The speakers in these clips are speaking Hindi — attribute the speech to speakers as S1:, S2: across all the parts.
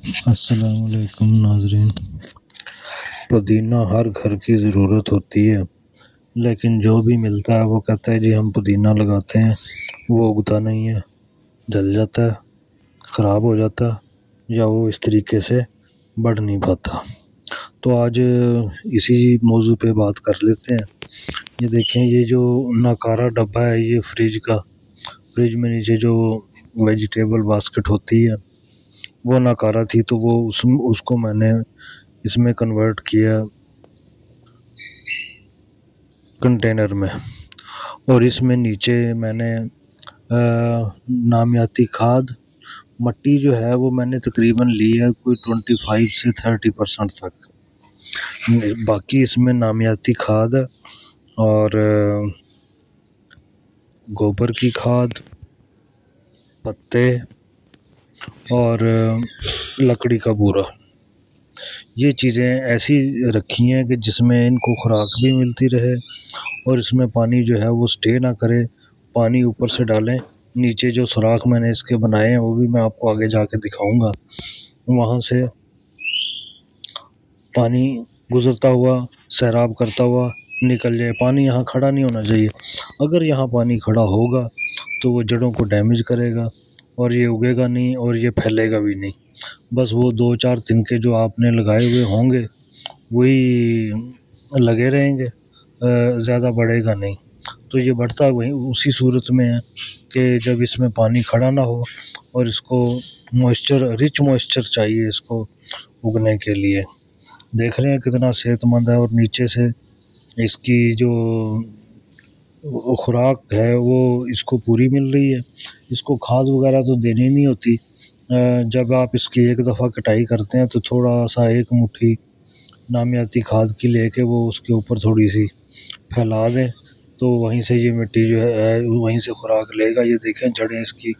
S1: अस्सलामुअलैकुम नाज़रीन। पुदीना हर घर की ज़रूरत होती है, लेकिन जो भी मिलता है वो कहता है जी हम पुदीना लगाते हैं, वो उगता नहीं है, जल जाता है, ख़राब हो जाता है या वो इस तरीके से बढ़ नहीं पाता। तो आज इसी मौजू पे बात कर लेते हैं। ये देखें, ये जो नकारा डब्बा है ये फ्रिज का, फ्रिज में नीचे जो वेजिटेबल बास्केट होती है वो नकारा थी, तो वो उसको मैंने इसमें कन्वर्ट किया कंटेनर में, और इसमें नीचे मैंने नामियाती खाद मट्टी जो है वो मैंने तकरीबन ली है कोई 25 से 30% तक। बाकी इसमें नामियाती खाद और गोबर की खाद, पत्ते और लकड़ी का बूरा, ये चीज़ें ऐसी रखी हैं कि जिसमें इनको खुराक भी मिलती रहे और इसमें पानी जो है वो स्टे ना करे। पानी ऊपर से डालें, नीचे जो सुराख मैंने इसके बनाए हैं वो भी मैं आपको आगे जाके दिखाऊंगा, वहाँ से पानी गुजरता हुआ, सैराब करता हुआ निकल जाए। पानी यहाँ खड़ा नहीं होना चाहिए। अगर यहाँ पानी खड़ा होगा तो वो जड़ों को डैमेज करेगा और ये उगेगा नहीं और ये फैलेगा भी नहीं। बस वो 2-4 तिनके जो आपने लगाए हुए होंगे वही लगे रहेंगे, ज़्यादा बढ़ेगा नहीं। तो ये बढ़ता वही उसी सूरत में है कि जब इसमें पानी खड़ा ना हो और इसको मॉइस्चर, रिच मॉइस्चर चाहिए इसको उगने के लिए। देख रहे हैं कितना सेहतमंद है, और नीचे से इसकी जो खुराक है वो इसको पूरी मिल रही है। इसको खाद वगैरह तो देनी नहीं होती। जब आप इसकी एक दफ़ा कटाई करते हैं तो थोड़ा सा एक मुट्ठी नामियाती खाद की लेके वो उसके ऊपर थोड़ी सी फैला दें, तो वहीं से ये मिट्टी जो है वहीं से खुराक लेगा। ये देखें जड़ें इसकी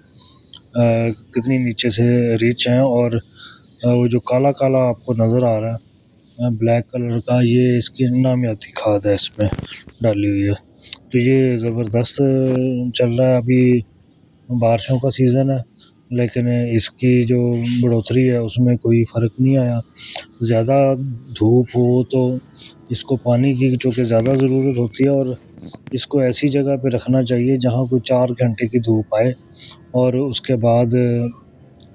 S1: कितनी नीचे से रिच हैं, और वो जो काला काला आपको नज़र आ रहा है ब्लैक कलर का, ये इसकी नामियाती खाद है इसमें डाली हुई है। तो ये ज़बरदस्त चल रहा है। अभी बारिशों का सीज़न है, लेकिन इसकी जो बढ़ोतरी है उसमें कोई फ़र्क नहीं आया। ज़्यादा धूप हो तो इसको पानी की चूँकि ज़्यादा ज़रूरत होती है, और इसको ऐसी जगह पे रखना चाहिए जहाँ कोई 4 घंटे की धूप आए, और उसके बाद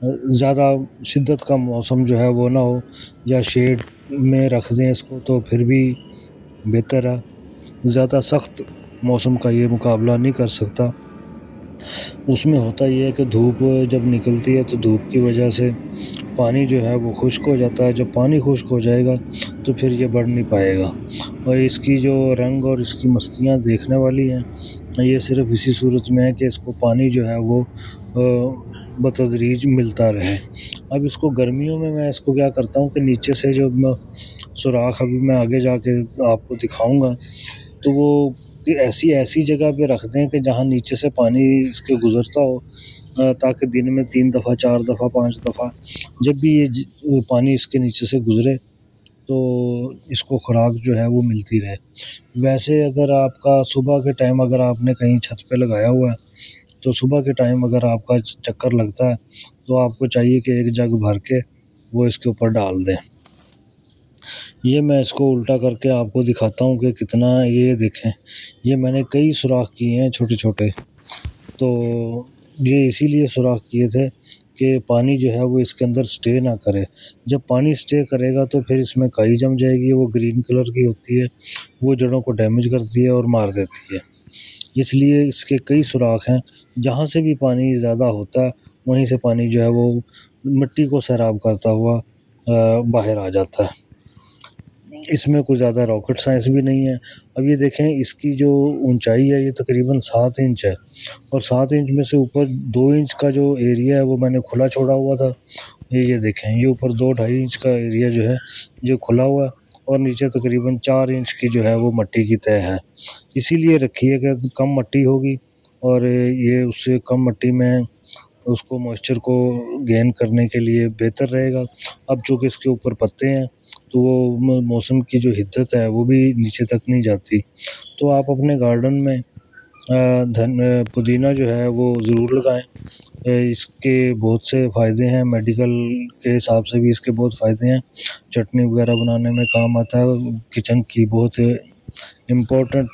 S1: ज़्यादा शिद्दत का मौसम जो है वो ना हो, या शेड में रख दें इसको तो फिर भी बेहतर है। ज़्यादा सख्त मौसम का ये मुकाबला नहीं कर सकता। उसमें होता ये है कि धूप जब निकलती है तो धूप की वजह से पानी जो है वो खुश्क हो जाता है। जब पानी खुश्क हो जाएगा तो फिर ये बढ़ नहीं पाएगा, और इसकी जो रंग और इसकी मस्तियाँ देखने वाली हैं, ये सिर्फ़ इसी सूरत में है कि इसको पानी जो है वो बतदरीज मिलता रहे। अब इसको गर्मियों में मैं इसको क्या करता हूँ कि नीचे से जो सुराख अभी मैं आगे जाके आपको दिखाऊँगा, तो वो ऐसी ऐसी जगह पे रख दें कि जहाँ नीचे से पानी इसके गुज़रता हो, ताकि दिन में 3 दफ़ा, 4 दफ़ा, 5 दफ़ा जब भी ये पानी इसके नीचे से गुज़रे तो इसको खुराक जो है वो मिलती रहे। वैसे अगर आपका सुबह के टाइम अगर आपने कहीं छत पे लगाया हुआ है, तो सुबह के टाइम अगर आपका चक्कर लगता है तो आपको चाहिए कि एक जग भर के वो इसके ऊपर डाल दें। ये मैं इसको उल्टा करके आपको दिखाता हूँ कि कितना, ये देखें, ये मैंने कई सुराख किए हैं छोटे-छोटे। तो ये इसीलिए सुराख किए थे कि पानी जो है वो इसके अंदर स्टे ना करे। जब पानी स्टे करेगा तो फिर इसमें काई जम जाएगी, वो ग्रीन कलर की होती है, वो जड़ों को डैमेज करती है और मार देती है। इसलिए इसके कई सुराख हैं, जहाँ से भी पानी ज़्यादा होता है वहीं से पानी जो है वो मिट्टी को सैराब करता हुआ बाहर आ जाता है। इसमें कोई ज़्यादा रॉकेट साइंस भी नहीं है। अब ये देखें, इसकी जो ऊंचाई है ये तकरीबन 7 इंच है, और 7 इंच में से ऊपर 2 इंच का जो एरिया है वो मैंने खुला छोड़ा हुआ था। ये देखें, ये ऊपर 2-2.5 इंच का एरिया जो है जो खुला हुआ है, और नीचे तकरीबन 4 इंच की जो है वो मिट्टी की तह है। इसीलिए रखी है कि कम मिट्टी होगी और ये उससे कम मिट्टी में उसको मॉइस्चर को गेन करने के लिए बेहतर रहेगा। अब चूँकि इसके ऊपर पत्ते हैं तो वो मौसम की जो हिद्दत है वो भी नीचे तक नहीं जाती। तो आप अपने गार्डन में पुदीना जो है वो ज़रूर लगाएं। इसके बहुत से फ़ायदे हैं, मेडिकल के हिसाब से भी इसके बहुत फ़ायदे हैं। चटनी वगैरह बनाने में काम आता है, किचन की बहुत इम्पोर्टेंट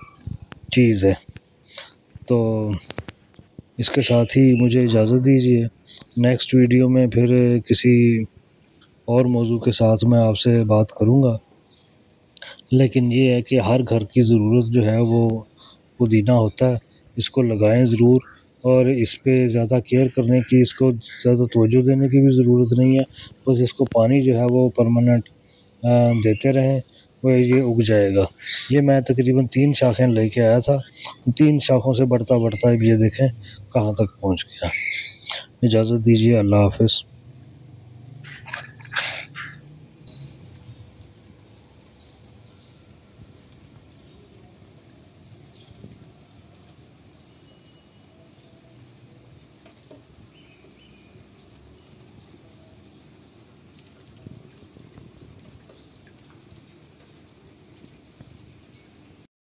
S1: चीज़ है। तो इसके साथ ही मुझे इजाज़त दीजिए। नेक्स्ट वीडियो में फिर किसी और मौजू के साथ मैं आपसे बात करूँगा। लेकिन ये है कि हर घर की ज़रूरत जो है वो पुदीना होता है, इसको लगाएं ज़रूर। और इस पे ज़्यादा केयर करने की, इसको ज़्यादा तवज्जो देने की भी ज़रूरत नहीं है, बस इसको पानी जो है वो परमानेंट देते रहें, वो ये उग जाएगा। ये मैं तकरीबन 3 शाखें लेके आया था, 3 शाखों से बढ़ता बढ़ता अब ये देखें कहाँ तक पहुँच गया। इजाज़त दीजिए, अल्लाह हाफ़िज़।